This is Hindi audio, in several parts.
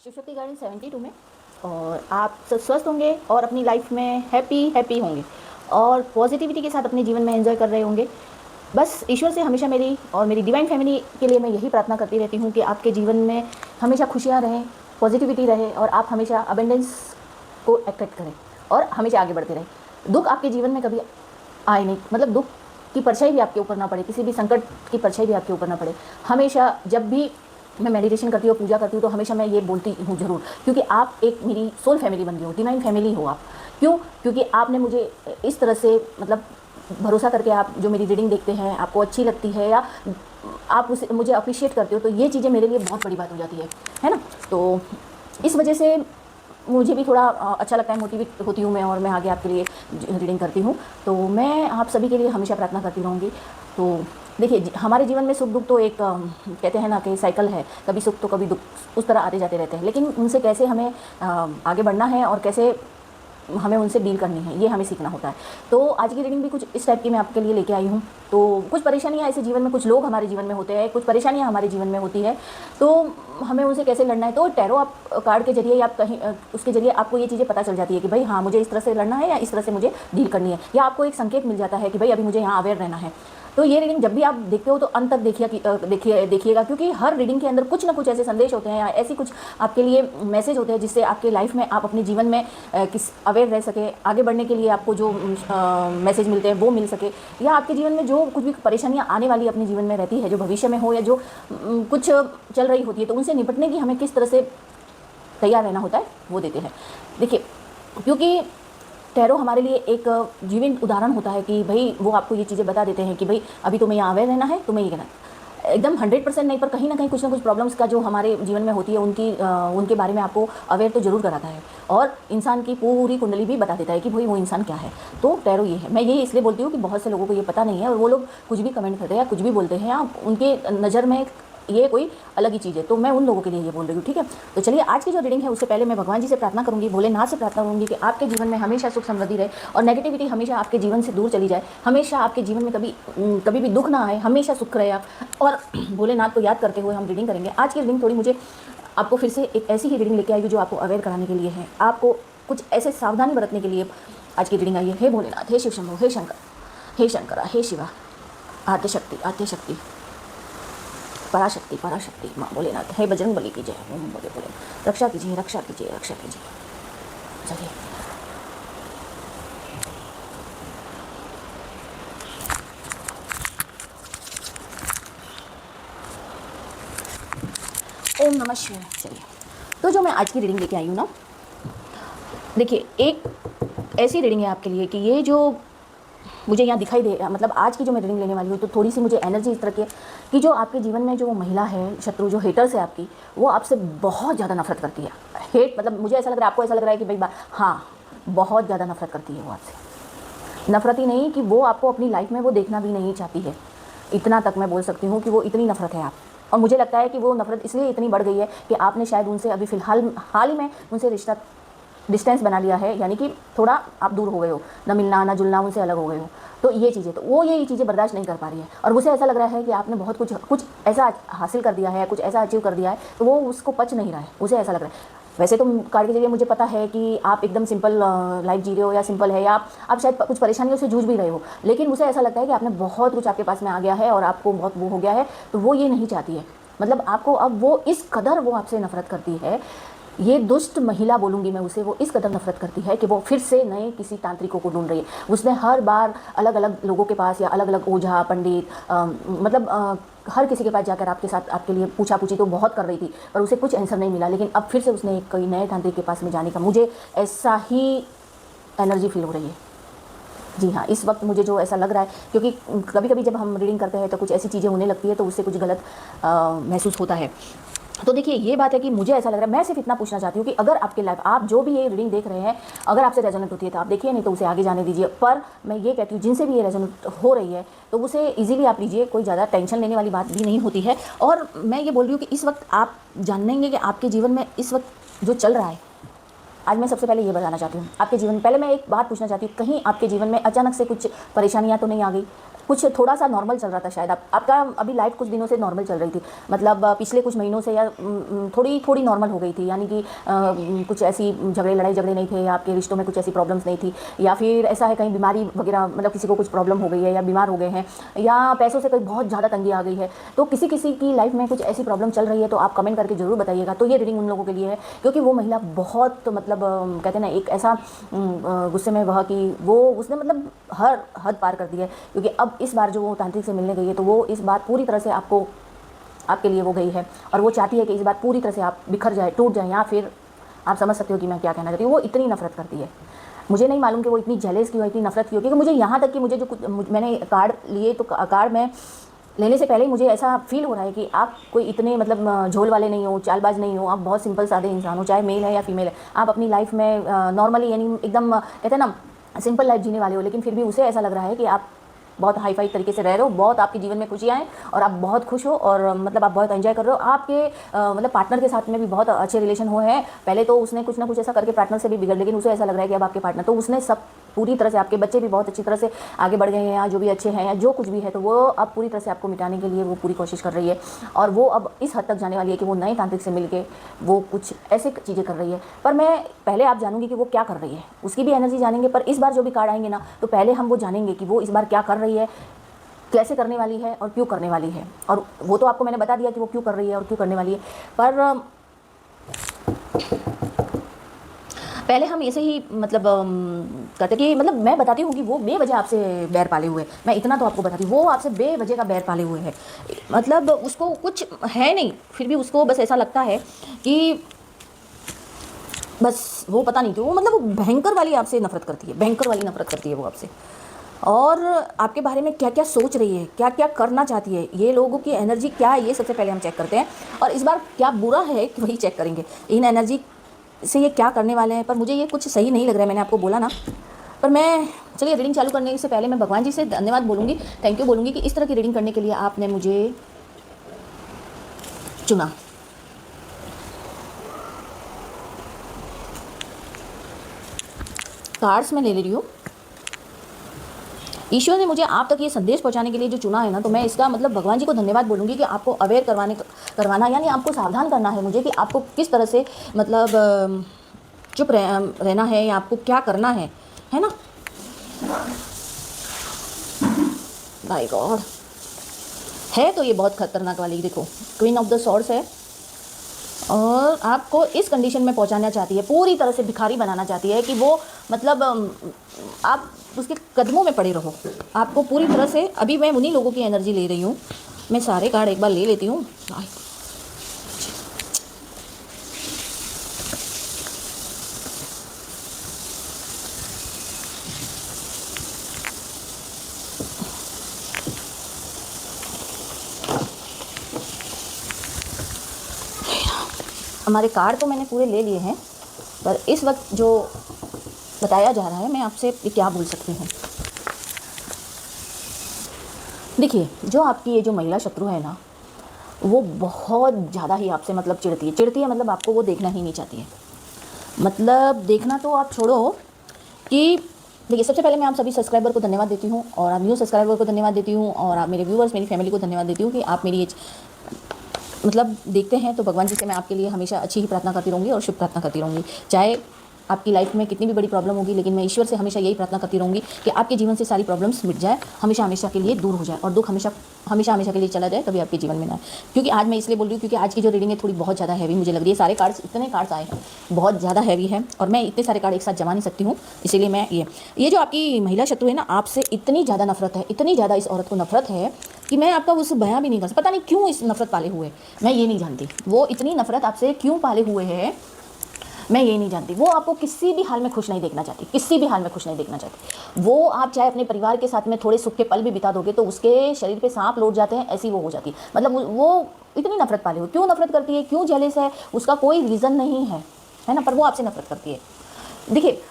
शिव शक्ति गार्डन 72 में। और आप स्वस्थ होंगे और अपनी लाइफ में हैप्पी होंगे और पॉजिटिविटी के साथ अपने जीवन में एंजॉय कर रहे होंगे। बस ईश्वर से हमेशा मेरी और मेरी डिवाइन फैमिली के लिए मैं यही प्रार्थना करती रहती हूँ कि आपके जीवन में हमेशा खुशियाँ रहें, पॉजिटिविटी रहे और आप हमेशा अबेंडेंस को अट्रैक्ट करें और हमेशा आगे बढ़ते रहें। दुख आपके जीवन में कभी आए नहीं, मतलब दुख की परछाई भी आपके ऊपर ना पड़े, किसी भी संकट की परछाई भी आपके ऊपर ना पड़े। हमेशा जब भी मैं मेडिटेशन करती हूँ, पूजा करती हूँ, तो हमेशा मैं ये बोलती हूँ ज़रूर, क्योंकि आप एक मेरी सोल फैमिली बन गई हो, डिवाइन फैमिली हो आप। क्यों? क्योंकि आपने मुझे इस तरह से मतलब भरोसा करके आप जो मेरी रीडिंग देखते हैं, आपको अच्छी लगती है या आप उसे मुझे अप्रिशिएट करते हो, तो ये चीज़ें मेरे लिए बहुत बड़ी बात हो जाती है ना। तो इस वजह से मुझे भी थोड़ा अच्छा लगता है, मोटिवेट होती हूँ मैं और मैं आगे आपके लिए रीडिंग करती हूँ। तो मैं आप सभी के लिए हमेशा प्रार्थना करती रहूँगी। तो देखिए, हमारे जीवन में सुख दुख तो एक कहते हैं ना कि साइकिल है, कभी सुख तो कभी दुख, उस तरह आते जाते रहते हैं। लेकिन उनसे कैसे हमें आगे बढ़ना है और कैसे हमें उनसे डील करनी है, ये हमें सीखना होता है। तो आज की रीडिंग भी कुछ इस टाइप की मैं आपके लिए लेके आई हूँ। तो कुछ परेशानियाँ ऐसे जीवन में, कुछ लोग हमारे जीवन में होते हैं, कुछ परेशानियाँ हमारे जीवन में होती है, तो हमें उनसे कैसे लड़ना है। तो टैरो आप कार्ड के जरिए या आप कहीं उसके जरिए आपको ये चीज़ें पता चल जाती है कि भाई हाँ, मुझे इस तरह से लड़ना है या इस तरह से मुझे डील करनी है, या आपको एक संकेत मिल जाता है कि भाई अभी मुझे यहाँ अवेयर रहना है। तो ये रीडिंग जब भी आप देखते हो तो अंत तक देखिएगा, क्योंकि हर रीडिंग के अंदर कुछ ना कुछ ऐसे संदेश होते हैं या ऐसी कुछ आपके लिए मैसेज होते हैं जिससे आपके लाइफ में आप अपने जीवन में किस अवेयर रह सके, आगे बढ़ने के लिए आपको जो मैसेज मिलते हैं वो मिल सके, या आपके जीवन में जो कुछ भी परेशानियाँ आने वाली अपने जीवन में रहती है, जो भविष्य में हो या जो कुछ चल रही होती है, तो उनसे निपटने की हमें किस तरह से तैयार रहना होता है वो देते हैं। देखिए, क्योंकि टैरो हमारे लिए एक जीवंत उदाहरण होता है कि भाई वो आपको ये चीज़ें बता देते हैं कि भाई अभी तुम्हें यहाँ अवेयर रहना है, तुम्हें ये करना है। एकदम 100% नहीं, पर कहीं ना कहीं कुछ ना कुछ प्रॉब्लम्स का जो हमारे जीवन में होती है उनके बारे में आपको अवेयर तो जरूर कराता है, और इंसान की पूरी कुंडली भी बता देता है कि भाई वो इंसान क्या है। तो टैरो ये है। मैं ये इसलिए बोलती हूँ कि बहुत से लोगों को ये पता नहीं है और वो लोग कुछ भी कमेंट करते हैं या कुछ भी बोलते हैं या उनके नज़र में ये कोई अलग ही चीज़ है। तो मैं उन लोगों के लिए ये बोल रही हूँ, ठीक है। तो चलिए, आज की जो रीडिंग है उससे पहले मैं भगवान जी से प्रार्थना करूँगी, भोलेनाथ से प्रार्थना करूँगी कि आपके जीवन में हमेशा सुख समृद्धि रहे और नेगेटिविटी हमेशा आपके जीवन से दूर चली जाए, हमेशा आपके जीवन में कभी भी दुख ना आए, हमेशा सुख रहे आप। और भोलेनाथ को याद करते हुए हम रीडिंग करेंगे। आज की रीडिंग थोड़ी मुझे आपको फिर से एक ऐसी ही रीडिंग लेके आई जो आपको अवेयर कराने के लिए है, आपको कुछ ऐसे सावधानी बरतने के लिए आज की रीडिंग आई है। हे भोलेनाथ, हे शिव शंभो, हे शंकर, हे शंकरा, हे शिवा, आद्य शक्ति, पराशक्ति माँ भोलेनाथ, हे बजरंग बली की जय, ओम बोले बोले, रक्षा कीजिए, रक्षा कीजिए, रक्षा कीजिए। चलिए, ओम नमः शिवाय। चलिए, तो जो मैं आज की रीडिंग लेके आई हूँ ना, देखिए, एक ऐसी रीडिंग है आपके लिए कि ये जो मुझे यहाँ दिखाई दे, मतलब आज की जो मैं रीडिंग लेने वाली हूँ, तो थोड़ी सी मुझे एनर्जी इस तरह की कि जो आपके जीवन में जो महिला है, शत्रु, जो हेटर्स है आपकी, वो आपसे बहुत ज़्यादा नफरत करती है। हेट मतलब मुझे ऐसा लग रहा है, आपको ऐसा लग रहा है कि भाई हाँ, बहुत ज़्यादा नफरत करती है वो आपसे। नफरत ही नहीं कि वो आपको अपनी लाइफ में वो देखना भी नहीं चाहती है। इतना तक मैं बोल सकती हूँ कि वो इतनी नफरत है आप। और मुझे लगता है कि वो नफरत इसलिए इतनी बढ़ गई है कि आपने शायद उनसे अभी फ़िलहाल हाल ही में उनसे रिश्ता डिस्टेंस बना लिया है, यानी कि थोड़ा आप दूर हो गए हो, ना मिलना ना जुलना, उनसे अलग हो गए हो। तो ये चीज़ें बर्दाश्त नहीं कर पा रही है और उसे ऐसा लग रहा है कि आपने बहुत कुछ ऐसा हासिल कर दिया है, कुछ ऐसा अचीव कर दिया है, तो वो उसको पच नहीं रहा है, उसे ऐसा लग रहा है। वैसे तो कार्ड के जरिए मुझे पता है कि आप एकदम सिंपल लाइफ जी रहे हो, या सिंपल है, या आप शायद कुछ परेशानियों से जूझ भी रहे हो, लेकिन मुझे ऐसा लगता है कि आपने बहुत कुछ आपके पास में आ गया है और आपको बहुत वो हो गया है, तो वो ये नहीं चाहती है। मतलब आपको अब वो इस कदर वो आपसे नफरत करती है, ये दुष्ट महिला बोलूँगी मैं उसे, वो इस कदर नफरत करती है कि वो फिर से नए किसी तांत्रिकों को ढूंढ रही है। उसने हर बार अलग अलग लोगों के पास या अलग अलग ओझा पंडित हर किसी के पास जाकर आपके लिए पूछा पूछी तो बहुत कर रही थी, पर उसे कुछ आंसर नहीं मिला। लेकिन अब फिर से उसने कोई नए तांत्रिक के पास में जाने का, मुझे ऐसा ही एनर्जी फील हो रही है। जी हाँ, इस वक्त मुझे जो ऐसा लग रहा है, क्योंकि कभी कभी जब हम रीडिंग करते हैं तो कुछ ऐसी चीज़ें होने लगती है तो उससे कुछ गलत महसूस होता है। तो देखिए, ये बात है कि मुझे ऐसा लग रहा है, मैं सिर्फ इतना पूछना चाहती हूँ कि अगर आपके लाइफ, आप जो भी ये रीडिंग देख रहे हैं, अगर आपसे रेजोनेट होती है तो आप देखिए, नहीं तो उसे आगे जाने दीजिए। पर मैं ये कहती हूँ, जिनसे भी ये रेजोनेट हो रही है तो उसे इजीली आप लीजिए, कोई ज़्यादा टेंशन लेने वाली बात भी नहीं होती है। और मैं ये बोल रही हूँ कि इस वक्त आप जानेंगे कि आपके जीवन में इस वक्त जो चल रहा है, आज मैं सबसे पहले ये बताना चाहती हूँ आपके जीवन में। पहले मैं एक बात पूछना चाहती हूँ, कहीं आपके जीवन में अचानक से कुछ परेशानियाँ तो नहीं आ गई? कुछ थोड़ा सा नॉर्मल चल रहा था शायद, आपका अभी लाइफ कुछ दिनों से नॉर्मल चल रही थी, मतलब पिछले कुछ महीनों से या थोड़ी थोड़ी नॉर्मल हो गई थी, यानी कि कुछ ऐसी लड़ाई झगड़े नहीं थे, आपके रिश्तों में कुछ ऐसी प्रॉब्लम्स नहीं थी, या फिर ऐसा है कहीं बीमारी वगैरह, मतलब किसी को कुछ प्रॉब्लम हो गई है या बीमार हो गए हैं, या पैसों से कहीं बहुत ज़्यादा तंगी आ गई है। तो किसी किसी की लाइफ में कुछ ऐसी प्रॉब्लम चल रही है तो आप कमेंट करके ज़रूर बताइएगा। तो ये रीडिंग उन लोगों के लिए है क्योंकि वो महिला बहुत मतलब कहते हैं ना एक ऐसा गुस्से में वह कि वो उसने मतलब हर हद पार कर दी है, क्योंकि अब इस बार जो वो तांत्रिक से मिलने गई है तो वो इस बार पूरी तरह से आपके लिए वो गई है, और वो चाहती है कि इस बार पूरी तरह से आप बिखर जाए, टूट जाए, या फिर आप समझ सकते हो कि मैं क्या कहना चाहती हूँ। वो इतनी नफरत करती है, मुझे नहीं मालूम कि वो इतनी जेलस की हो, इतनी नफरत की हो, क्योंकि मुझे यहाँ तक कि मुझे जो कुछ मैंने कार्ड लिए तो कार्ड में लेने से पहले ही मुझे ऐसा फील हो रहा है कि आप कोई इतने मतलब झोल वाले नहीं हो, चालबाज नहीं हो, आप बहुत सिंपल सादे इंसान हो, चाहे मेल है या फीमेल है, आप अपनी लाइफ में नॉर्मली यानी एकदम कहते हैं ना सिंपल लाइफ जीने वाले हो, लेकिन फिर भी उसे ऐसा लग रहा है कि आप बहुत हाई फाई तरीके से रह रहे हो, बहुत आपके जीवन में खुशियाँ हैं और आप बहुत खुश हो, और मतलब आप बहुत एंजॉय कर रहे हो। आपके मतलब पार्टनर के साथ में भी बहुत अच्छे रिलेशन हुए हैं। पहले तो उसने कुछ ना कुछ ऐसा करके पार्टनर से भी बिगड़, लेकिन उसे ऐसा लग रहा है कि अब आपके पार्टनर, तो उसने सब पूरी तरह से, आपके बच्चे भी बहुत अच्छी तरह से आगे बढ़ गए हैं, या जो भी अच्छे हैं या जो कुछ भी है, तो वो अब पूरी तरह से आपको मिटाने के लिए वो पूरी कोशिश कर रही है, और वो अब इस हद तक जाने वाली है कि वो नए तांत्रिक से मिलके वो कुछ ऐसे चीज़ें कर रही है। पर मैं पहले आप जानूंगी कि वो क्या कर रही है, उसकी भी एनर्जी जानेंगे, पर इस बार जो भी कार्ड आएंगे ना, तो पहले हम वो जानेंगे कि वो इस बार क्या कर रही है, कैसे करने वाली है और क्यों करने वाली है। और वो तो आपको मैंने बता दिया कि वो क्यों कर रही है और क्यों करने वाली है, पर पहले हम ऐसे ही मतलब कहते कि मतलब मैं बताती हूँ कि वो बेवजह आपसे बैर पाले हुए, मैं इतना तो आपको बताती हूँ, वो आपसे बेवजह का बैर पाले हुए है, मतलब उसको कुछ है नहीं, फिर भी उसको बस ऐसा लगता है कि बस वो पता नहीं क्यों, वो मतलब वो भयंकर वाली आपसे नफरत करती है, भयंकर वाली नफरत करती है वो आपसे, और आपके बारे में क्या क्या सोच रही है, क्या क्या करना चाहती है, ये लोगों की एनर्जी क्या है, ये सबसे पहले हम चेक करते हैं, और इस बार क्या बुरा है कि वही चेक करेंगे, इन एनर्जी से ये क्या करने वाले हैं। पर मुझे ये कुछ सही नहीं लग रहा है, मैंने आपको बोला ना। पर मैं चलिए रीडिंग चालू करने से पहले मैं भगवान जी से धन्यवाद बोलूँगी, थैंक यू बोलूँगी कि इस तरह की रीडिंग करने के लिए आपने मुझे चुना। कार्ड्स में ले रही हूँ, ईश्वर ने मुझे आप तक ये संदेश पहुंचाने के लिए जो चुना है ना, तो मैं इसका मतलब भगवान जी को धन्यवाद बोलूँगी कि आपको अवेयर करवाना, यानी आपको सावधान करना है मुझे कि आपको किस तरह से मतलब चुप रहना है, या आपको क्या करना है ना। माय गॉड, है तो ये बहुत खतरनाक वाली, देखो क्वीन ऑफ द सॉर्ड्स है, और आपको इस कंडीशन में पहुंचाना चाहती है, पूरी तरह से भिखारी बनाना चाहती है कि वो मतलब आप उसके कदमों में पड़े रहो, आपको पूरी तरह से। अभी मैं उन्हीं लोगों की एनर्जी ले रही हूँ, मैं सारे कार्ड एक बार ले लेती हूँ। हमारे कार्ड तो मैंने पूरे ले लिए हैं, पर इस वक्त जो बताया जा रहा है मैं आपसे क्या बोल सकती हूँ। देखिए, जो आपकी ये जो महिला शत्रु है ना, वो बहुत ज़्यादा ही आपसे मतलब चिढ़ती है, मतलब आपको वो देखना ही नहीं चाहती है। मतलब देखना तो आप छोड़ो कि देखिए, सबसे पहले मैं आप सभी सब्सक्राइबर को धन्यवाद देती हूँ, और आप न्यू सब्सक्राइबर को धन्यवाद देती हूँ, और आप मेरे व्यूवर्स, मेरी फैमिली को धन्यवाद देती हूँ कि आप मेरी ये मतलब देखते हैं। तो भगवान जी से मैं आपके लिए हमेशा अच्छी ही प्रार्थना करती रहूँगी और शुभ प्रार्थना करती रहूँगी, चाहे आपकी लाइफ में कितनी भी बड़ी प्रॉब्लम होगी, लेकिन मैं ईश्वर से हमेशा यही प्रार्थना करती रहूँगी कि आपके जीवन से सारी प्रॉब्लम्स मिट जाए, हमेशा हमेशा के लिए दूर हो जाए, और दुख हमेशा हमेशा के लिए चला जाए, कभी आपके जीवन में ना आए। क्योंकि आज मैं इसलिए बोल रही हूँ क्योंकि आज की जो रीडिंग है थोड़ी बहुत ज़्यादा हैवी मुझे लग रही है, सारे कार्ड्स, इतने कार्ड्स आए हैं, बहुत ज़्यादा हैवी है, और मैं इतने सारे कार्ड एक साथ जमा नहीं सकती हूँ, इसीलिए मैं ये जो आपकी महिला शत्रु है ना, आपसे इतनी ज़्यादा नफरत है, इतनी ज़्यादा इस औरत को नफरत है कि मैं आपका उस बयां भी नहीं कर सकती। पता नहीं क्यों इस नफरत पाले हुए, मैं ये नहीं जानती वो इतनी नफरत आपसे क्यों पाले हुए है, मैं ये नहीं जानती। वो आपको किसी भी हाल में खुश नहीं देखना चाहती, किसी भी हाल में खुश नहीं देखना चाहती। वो आप चाहे अपने परिवार के साथ में थोड़े सुख के पल भी बिता दोगे तो उसके शरीर पे सांप लौट जाते हैं, ऐसी वो हो जाती है। मतलब वो इतनी नफरत पाले हुए, क्यों नफरत करती है, क्यों जेलस है, उसका कोई रीज़न नहीं है ना, पर वो आपसे नफरत करती है। देखिए,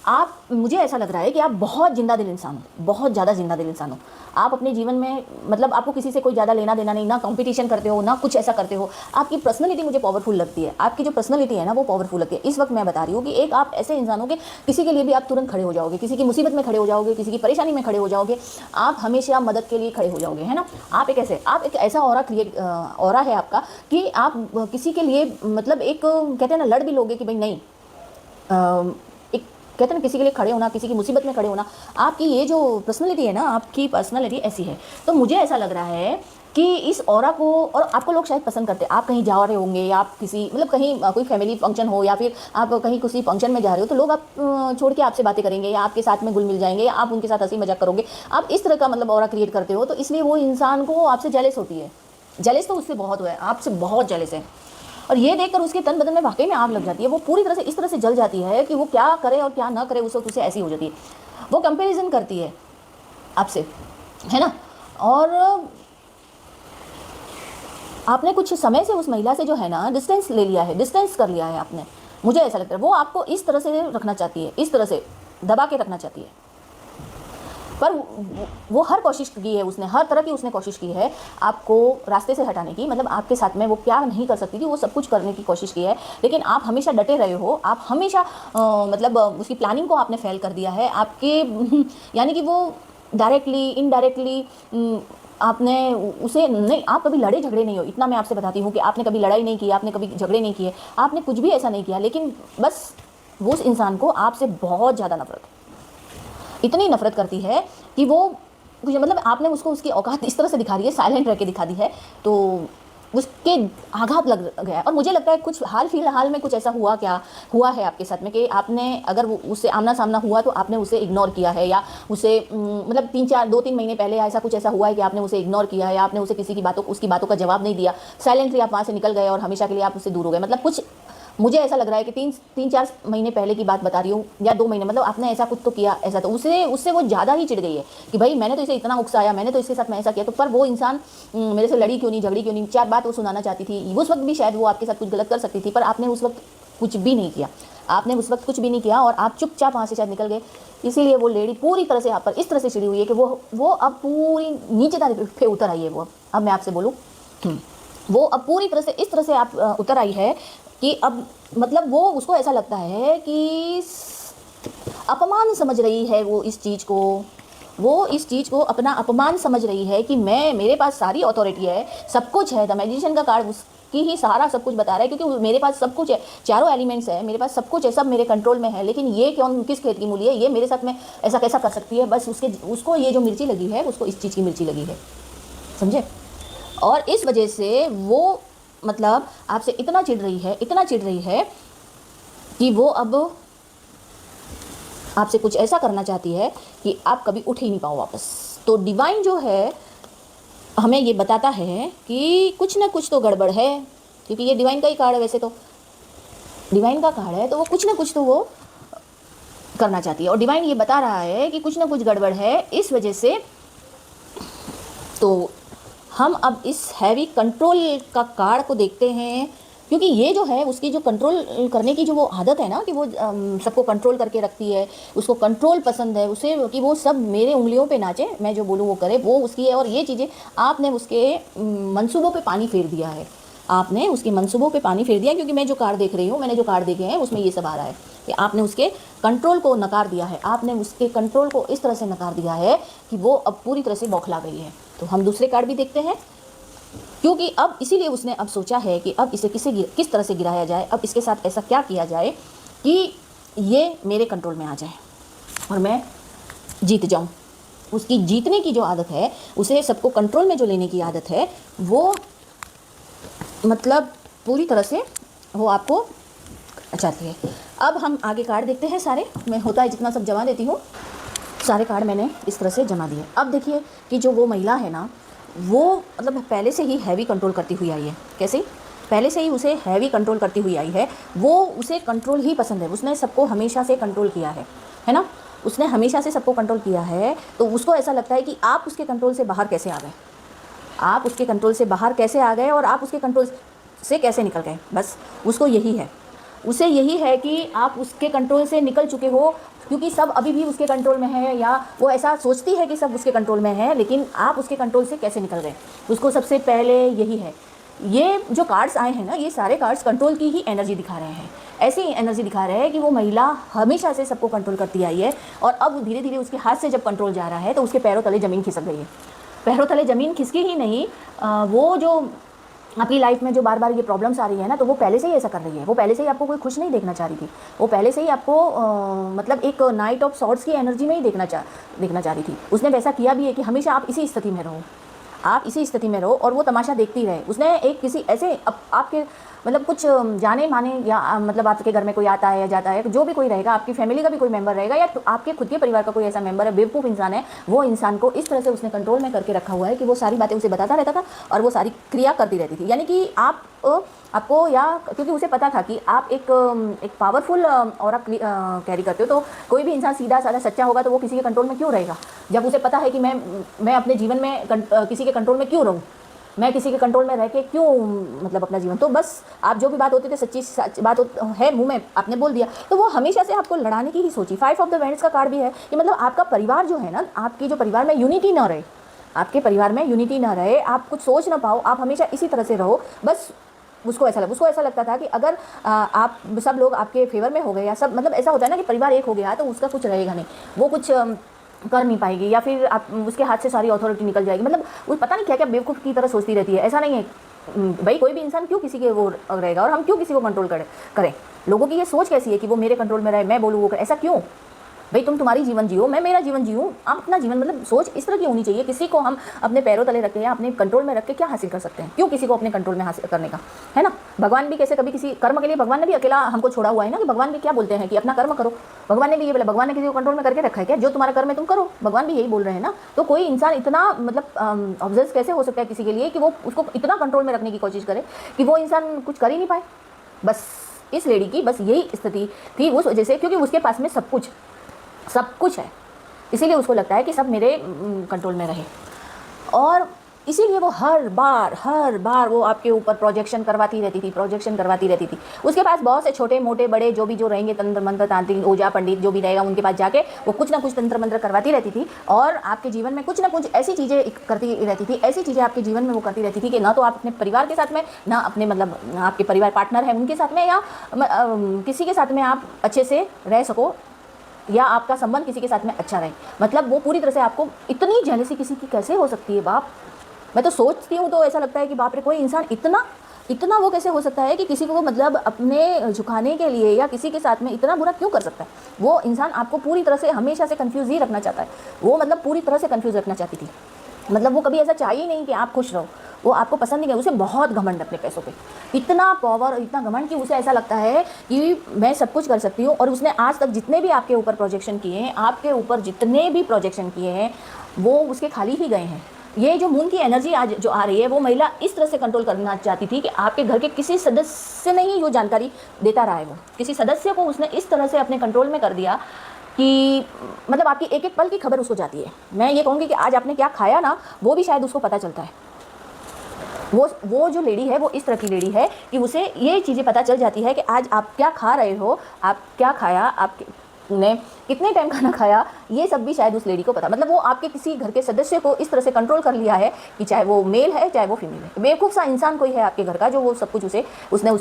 आप, मुझे ऐसा लग रहा है कि आप बहुत जिंदा दिल इंसान हो, बहुत ज़्यादा जिंदा दिल इंसान हो। आप अपने जीवन में मतलब आपको किसी से कोई ज़्यादा लेना देना नहीं, ना कंपटीशन करते हो, ना कुछ ऐसा करते हो। आपकी पर्सनैलिटी मुझे पावरफुल लगती है, आपकी जो पर्सनैलिटी है ना वो पावरफुल लगती है। इस वक्त मैं बता रही हूँ कि एक आप ऐसे इंसान हो कि किसी के लिए भी आप तुरंत खड़े हो जाओगे, किसी की मुसीबत में खड़े हो जाओगे, किसी की परेशानी में खड़े हो जाओगे, आप हमेशा मदद के लिए खड़े हो जाओगे, है ना। आप एक ऐसा ऑरा क्रिएट ऑरा है आपका कि आप किसी के लिए मतलब एक कहते हैं ना लड़ भी लोगे कि भाई नहीं, एक कहते हैं ना किसी के लिए खड़े होना, किसी की मुसीबत में खड़े होना। आपकी ये जो पर्सनैलिटी है ना, आपकी पर्सनैलिटी ऐसी है। तो मुझे ऐसा लग रहा है कि इस ऑरा को, और आपको लोग शायद पसंद करते हैं। आप कहीं जा रहे होंगे या आप किसी मतलब कहीं कोई फैमिली फंक्शन हो या फिर आप कहीं किसी फंक्शन में जा रहे हो, तो लोग आप छोड़ के आपसे बातें करेंगे या आपके साथ में घुल मिल जाएंगे या आप उनके साथ हंसी मजाक करोगे। आप इस तरह का मतलब ऑरा क्रिएट करते हो, तो इसलिए वो इंसान को आपसे जेलस होती है। जेलस तो उससे बहुत हुआ है, आपसे बहुत जेलस है। और ये देखकर उसके तन बदन में वाकई में आग लग जाती है। वो पूरी तरह से इस तरह से जल जाती है कि वो क्या करे और क्या ना करे, उस वक्त उसे ऐसी हो जाती है। वो कंपैरिजन करती है आपसे, है ना। और आपने कुछ समय से उस महिला से जो है ना डिस्टेंस ले लिया है, डिस्टेंस कर लिया है आपने। मुझे ऐसा लगता है वो आपको इस तरह से रखना चाहती है, इस तरह से दबा के रखना चाहती है। पर वो हर कोशिश की है उसने, हर तरह की उसने कोशिश की है आपको रास्ते से हटाने की। मतलब आपके साथ में वो प्यार नहीं कर सकती थी, वो सब कुछ करने की कोशिश की है, लेकिन आप हमेशा डटे रहे हो। आप हमेशा मतलब उसकी प्लानिंग को आपने फेल कर दिया है आपके यानी कि वो डायरेक्टली इनडायरेक्टली आपने उसे नहीं, आप कभी लड़े झगड़े नहीं हो, इतना मैं आपसे बताती हूँ कि आपने कभी लड़ाई नहीं की, आपने कभी झगड़े नहीं किए, आपने कुछ भी ऐसा नहीं किया। लेकिन बस वो उस इंसान को आपसे बहुत ज़्यादा नफरत, इतनी नफरत करती है कि वो मतलब आपने उसको उसकी औकात इस तरह से दिखा दी है, साइलेंट रह के दिखा दी है, तो उसके आघात लग गया। और मुझे लगता है कुछ फिलहाल में कुछ ऐसा हुआ है आपके साथ में कि आपने अगर वो उससे आमना सामना हुआ तो आपने उसे इग्नोर किया है, या उसे मतलब 2-3 महीने पहले ऐसा कुछ ऐसा हुआ है कि आपने उसे इग्नोर किया है, या आपने उसे उसकी बातों का जवाब नहीं दिया, साइलेंटली आप वहाँ से निकल गए और हमेशा के लिए आप उससे दूर हो गए। मतलब कुछ मुझे ऐसा लग रहा है कि 3-4 महीने पहले की बात बता रही हूँ, या 2 महीने, मतलब आपने ऐसा कुछ तो किया, ऐसा तो उससे वो ज़्यादा ही चिढ़ गई है कि भाई मैंने तो इसे इतना उकसाया, मैंने तो इसके साथ मैं ऐसा किया, तो पर वो इंसान मेरे से लड़ी क्यों नहीं, झगड़ी क्यों नहीं, 4 बात वो सुनाना चाहती थी। उस वक्त भी शायद वो आपके साथ कुछ गलत कर सकती थी, पर आपने उस वक्त कुछ भी नहीं किया, आपने उस वक्त कुछ भी नहीं किया और आप चुपचाप वहाँ से शायद निकल गए। इसीलिए वो लेडी पूरी तरह से आप पर इस तरह से चिड़ी हुई है कि वो अब पूरी नीचे पे उतर आई है। वो अब मैं आपसे बोलूँ, वो अब पूरी तरह से इस तरह से आप उतर आई है कि अब मतलब वो उसको ऐसा लगता है कि अपमान समझ रही है वो इस चीज़ को अपना अपमान समझ रही है कि मेरे पास सारी अथॉरिटी है, सब कुछ है। द मैजिशियन का कार्ड उसकी ही सारा सब कुछ बता रहा है, क्योंकि मेरे पास सब कुछ है, चारों एलिमेंट्स है, मेरे पास सब कुछ है, सब मेरे कंट्रोल में है। लेकिन ये किस खेत की मूली है, ये मेरे साथ में ऐसा कैसा कर सकती है। बस उसको ये जो मिर्ची लगी है, उसको इस चीज़ की मिर्ची लगी है, समझे। और इस वजह से वो मतलब आपसे इतना चिढ़ रही है कि वो अब आपसे कुछ ऐसा करना चाहती है कि आप कभी उठ ही नहीं पाओ वापस। तो डिवाइन जो है हमें ये बताता है कि कुछ ना कुछ तो गड़बड़ है, क्योंकि ये डिवाइन का ही कार्ड है, वैसे तो डिवाइन का कार्ड है, तो वो कुछ ना कुछ तो वो करना चाहती है। और डिवाइन ये बता रहा है कि कुछ ना कुछ गड़बड़ है, इस वजह से तो हम अब इस हैवी कंट्रोल का कार्ड को देखते हैं, क्योंकि ये जो है उसकी जो कंट्रोल करने की जो वो आदत है ना, कि वो सबको कंट्रोल करके रखती है, उसको कंट्रोल पसंद है उसे, कि वो सब मेरे उंगलियों पे नाचे, मैं जो बोलूँ वो करे, वो उसकी है। और ये चीज़ें आपने उसके मंसूबों पे पानी फेर दिया है, आपने उसके मंसूबों पे पानी फेर दिया, क्योंकि मैं जो कार्ड देख रही हूँ, मैंने जो कार्ड देखे हैं उसमें ये सब आ रहा है कि आपने उसके कंट्रोल को नकार दिया है, आपने उसके कंट्रोल को इस तरह से नकार दिया है कि वो अब पूरी तरह से बौखला गई है। तो हम दूसरे कार्ड भी देखते हैं, क्योंकि अब इसीलिए उसने अब सोचा है कि अब इसे किस तरह से गिराया जाए, अब इसके साथ ऐसा क्या किया जाए कि ये मेरे कंट्रोल में आ जाए और मैं जीत जाऊं। उसकी जीतने की जो आदत है, उसे सबको कंट्रोल में जो लेने की आदत है, वो मतलब पूरी तरह से वो आपको चाहती है। अब हम आगे कार्ड देखते हैं सारे, मैं होता है जितना सब जमा देती हूँ, सारे कार्ड मैंने इस तरह से जमा दिए। अब देखिए कि जो वो महिला है ना, वो मतलब पहले से ही हैवी कंट्रोल करती हुई आई है। कैसे? पहले से ही उसे हैवी कंट्रोल करती हुई आई है, वो उसे कंट्रोल ही पसंद है, उसने सबको हमेशा से कंट्रोल किया है ना, उसने हमेशा से सबको कंट्रोल किया है। तो उसको ऐसा लगता है कि आप उसके कंट्रोल से बाहर कैसे आ गए, आप उसके कंट्रोल से बाहर कैसे आ गए और आप उसके कंट्रोल से कैसे निकल गए, बस उसको यही है। उसे यही है कि आप उसके कंट्रोल से निकल चुके हो, क्योंकि सब अभी भी उसके कंट्रोल में है, या वो ऐसा सोचती है कि सब उसके कंट्रोल में है, लेकिन आप उसके कंट्रोल से कैसे निकल गए, उसको सबसे पहले यही है। ये जो कार्ड्स आए हैं ना, ये सारे कार्ड्स कंट्रोल की ही एनर्जी दिखा रहे हैं, ऐसी एनर्जी दिखा रहे हैं कि वो महिला हमेशा से सबको कंट्रोल करती आई है, और अब धीरे धीरे उसके हाथ से जब कंट्रोल जा रहा है तो उसके पैरों तले ज़मीन खिसक गई है। पैरों तले ज़मीन खिसकी ही नहीं, वो जो आपकी लाइफ में जो बार बार ये प्रॉब्लम्स आ रही है ना, तो वो पहले से ही ऐसा कर रही है। वो पहले से ही आपको कोई खुश नहीं देखना चाह रही थी, वो पहले से ही आपको मतलब एक नाइट ऑफ सॉर्ट्स की एनर्जी में ही देखना चाह रही थी। उसने वैसा किया भी है कि हमेशा आप इसी स्थिति में रहो, आप इसी स्थिति में रहो, और वो तमाशा देखती रहे। उसने एक किसी ऐसे आपके मतलब कुछ जाने माने, या मतलब आपके घर में कोई आता है या जाता है, जो भी कोई रहेगा, आपकी फैमिली का भी कोई मेंबर रहेगा, या तो आपके खुद के परिवार का कोई ऐसा मेंबर है, बेवकूफ़ इंसान है, वो इंसान को इस तरह से उसने कंट्रोल में करके रखा हुआ है कि वो सारी बातें उसे बताता रहता था और वो सारी क्रिया करती रहती थी। यानी कि आपको, या क्योंकि उसे पता था कि आप एक पावरफुल ऑरा कैरी करते हो, तो कोई भी इंसान सीधा साधा सच्चा होगा तो वो किसी के कंट्रोल में क्यों रहेगा, जब उसे पता है कि मैं अपने जीवन में किसी के कंट्रोल में क्यों रहूँ, मैं किसी के कंट्रोल में रह के क्यों मतलब अपना जीवन, तो बस आप जो भी बात होती थी सच बात है, मुंह में आपने बोल दिया, तो वो हमेशा से आपको लड़ाने की ही सोची। 5 ऑफ द वैंड्स का कार्ड भी है कि मतलब आपका परिवार जो है ना, आपकी जो परिवार में यूनिटी ना रहे, आपके परिवार में यूनिटी ना रहे, आप कुछ सोच ना पाओ, आप हमेशा इसी तरह से रहो। बस उसको ऐसा लगता था कि अगर आप सब लोग आपके फेवर में हो गए, या सब मतलब ऐसा होता है ना कि परिवार एक हो गया तो उसका कुछ रहेगा नहीं, वो कुछ कर नहीं पाएगी, या फिर आप उसके हाथ से सारी अथॉरिटी निकल जाएगी। मतलब वो पता नहीं क्या क्या बेवकूफ़ की तरह सोचती रहती है। ऐसा नहीं है भाई, कोई भी इंसान क्यों किसी के वो रहेगा, और हम क्यों किसी को कंट्रोल करें। लोगों की ये सोच कैसी है कि वो मेरे कंट्रोल में रहे, मैं बोलूँ वो करे, ऐसा क्यों भाई? तुम तुम्हारी जीवन जियो, मैं मेरा जीवन जीऊँ, आप अपना जीवन, मतलब सोच इस तरह की होनी चाहिए। किसी को हम अपने पैरों तले रख के या अपने कंट्रोल में रख के क्या हासिल कर सकते हैं? क्यों किसी को अपने कंट्रोल में हासिल करने का, है ना। भगवान भी कैसे कभी किसी कर्म के लिए भगवान ने भी अकेला हमको छोड़ा हुआ है ना, कि भगवान भी क्या बोलते हैं कि अपना कर्म करो। भगवान ने भी ये बोला, भगवान ने किसी को कंट्रोल में करके रखा है क्या? जो तुम्हारा कर्म है तुम करो, भगवान भी यही बोल रहे हैं ना। तो कोई इंसान इतना मतलब ऑब्सेस कैसे हो सकता है किसी के लिए कि वो उसको इतना कंट्रोल में रखने की कोशिश करे कि वो इंसान कुछ कर ही नहीं पाए। बस इस लेडी की बस यही स्थिति थी उस वजह से, क्योंकि उसके पास में सब कुछ है, इसीलिए उसको लगता है कि सब मेरे कंट्रोल में रहे, और इसीलिए वो हर बार वो आपके ऊपर प्रोजेक्शन करवाती रहती थी। उसके पास बहुत से छोटे मोटे बड़े जो रहेंगे, तंत्र मंत्र तांत्रिक ओझा पंडित जो भी रहेगा, उनके पास जाके वो कुछ ना कुछ तंत्र मंत्र करवाती रहती थी, और आपके जीवन में कुछ ना कुछ ऐसी चीज़ें करती रहती थी, ऐसी चीज़ें आपके जीवन में वो करती रहती थी कि ना तो आप अपने परिवार के साथ में, ना अपने मतलब आपके परिवार पार्टनर है उनके साथ में, या किसी के साथ में आप अच्छे से रह सको, या आपका संबंध किसी के साथ में अच्छा रहे। मतलब वो पूरी तरह से आपको, इतनी जेलसी किसी की कैसे हो सकती है बाप। मैं तो सोचती हूँ तो ऐसा लगता है कि बाप रे, कोई इंसान इतना वो कैसे हो सकता है कि किसी को मतलब अपने झुकाने के लिए या किसी के साथ में इतना बुरा क्यों कर सकता है। वो इंसान आपको पूरी तरह से हमेशा से कंफ्यूज ही रखना चाहता है। वो मतलब पूरी तरह से कंफ्यूज रखना चाहती थी। मतलब वो कभी ऐसा चाहिए नहीं कि आप खुश रहो, वो आपको पसंद नहीं है। उसे बहुत घमंड अपने पैसों पे, इतना पावर, इतना घमंड कि उसे ऐसा लगता है कि मैं सब कुछ कर सकती हूँ। और उसने आज तक जितने भी आपके ऊपर प्रोजेक्शन किए हैं, आपके ऊपर जितने भी प्रोजेक्शन किए हैं, वो उसके खाली ही गए हैं। ये जो मून की एनर्जी आज जो आ रही है, वो महिला इस तरह से कंट्रोल करना चाहती थी कि आपके घर के किसी सदस्य ने ही वो जानकारी देता रहा है। वो किसी सदस्य को उसने इस तरह से अपने कंट्रोल में कर दिया कि मतलब आपकी एक एक पल की खबर उसको जाती है। मैं ये कहूँगी कि आज आपने क्या खाया ना, वो भी शायद उसको पता चलता है। वो जो लेडी है, वो इस तरह की लेडी है कि उसे ये चीज़ें पता चल जाती है कि आज आप क्या खा रहे हो, आप क्या खाया, आपने कितने टाइम खाना खाया, ये सब भी शायद उस लेडी को पता। मतलब वो आपके किसी घर के सदस्य को इस तरह से कंट्रोल कर लिया है कि चाहे वो मेल है चाहे वो फीमेल है, बेवकूफ़ सा इंसान कोई है आपके घर का, जो वो सब कुछ उसने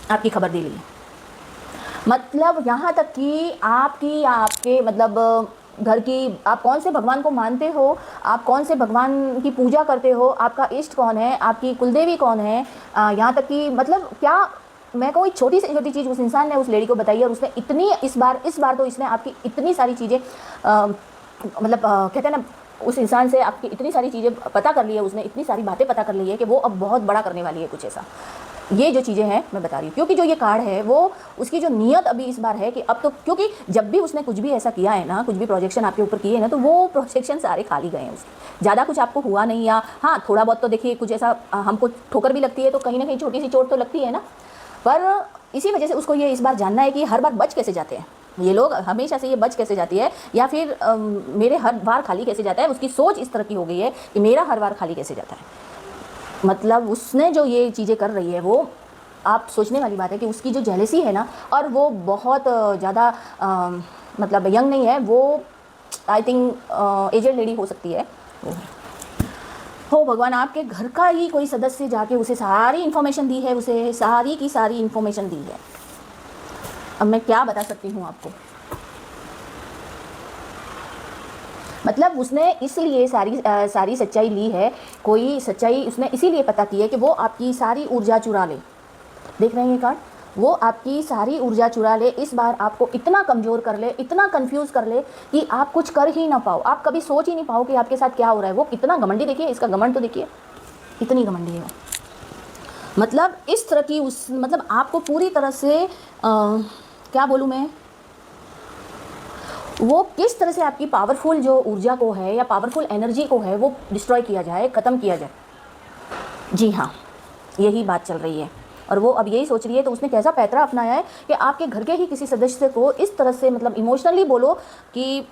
आपकी खबर दे ली है। मतलब यहाँ तक कि आपके मतलब घर की, आप कौन से भगवान को मानते हो, आप कौन से भगवान की पूजा करते हो, आपका इष्ट कौन है, आपकी कुलदेवी कौन है, यहाँ तक कि मतलब क्या, मैं कोई छोटी से छोटी चीज़ उस इंसान ने उस लेडी को बताई, और उसने इतनी इस बार तो इसने आपकी इतनी सारी चीज़ें मतलब कहते हैं ना, उस इंसान से आपकी इतनी सारी चीज़ें पता कर ली है, उसने इतनी सारी बातें पता कर ली है कि वो अब बहुत बड़ा करने वाली है कुछ ऐसा। ये जो चीज़ें हैं मैं बता रही हूँ, क्योंकि जो ये कार्ड है वो उसकी जो नियत अभी इस बार है कि अब तो, क्योंकि जब भी उसने कुछ भी ऐसा किया है ना, कुछ भी प्रोजेक्शन आपके ऊपर किए हैं ना, तो वो प्रोजेक्शन सारे खाली गए हैं उसके। ज़्यादा कुछ आपको हुआ नहीं, या हाँ थोड़ा बहुत तो देखिए कुछ ऐसा हमको ठोकर भी लगती है तो कहीं ना कहीं छोटी सी चोट तो लगती है ना। पर इसी वजह से उसको ये इस बार जानना है कि हर बार बच कैसे जाते हैं ये लोग, हमेशा से ये बच कैसे जाती है, या फिर मेरे हर बार खाली कैसे जाता है। उसकी सोच इस तरह की हो गई है कि मेरा हर बार खाली कैसे जाता है। मतलब उसने जो ये चीज़ें कर रही है वो आप सोचने वाली बात है कि उसकी जो जेलेसी है ना, और वो बहुत ज़्यादा मतलब यंग नहीं है, वो आई थिंक एजेड लेडी हो सकती है। हो भगवान, आपके घर का ही कोई सदस्य जाके उसे सारी इन्फॉर्मेशन दी है, उसे सारी की सारी इन्फॉर्मेशन दी है। अब मैं क्या बता सकती हूँ आपको, मतलब उसने इसलिए सारी सच्चाई ली है, कोई सच्चाई उसने इसीलिए पता की है कि वो आपकी सारी ऊर्जा चुरा ले। देख रहे हैं ये कार्ड, वो आपकी सारी ऊर्जा चुरा ले, इस बार आपको इतना कमज़ोर कर ले, इतना कंफ्यूज कर ले कि आप कुछ कर ही ना पाओ, आप कभी सोच ही नहीं पाओ कि आपके साथ क्या हो रहा है। वो कितना घमंडी, देखिए इसका घमंड तो देखिए, इतनी घमंडी है वो। मतलब इस तरह की मतलब आपको पूरी तरह से क्या बोलूँ मैं, वो किस तरह से आपकी पावरफुल जो ऊर्जा को है या पावरफुल एनर्जी को है वो डिस्ट्रॉय किया जाए, ख़त्म किया जाए। जी हाँ, यही बात चल रही है और वो अब यही सोच रही है। तो उसने कैसा पैतरा अपनाया है कि आपके घर के ही किसी सदस्य को इस तरह से, मतलब इमोशनली बोलो कि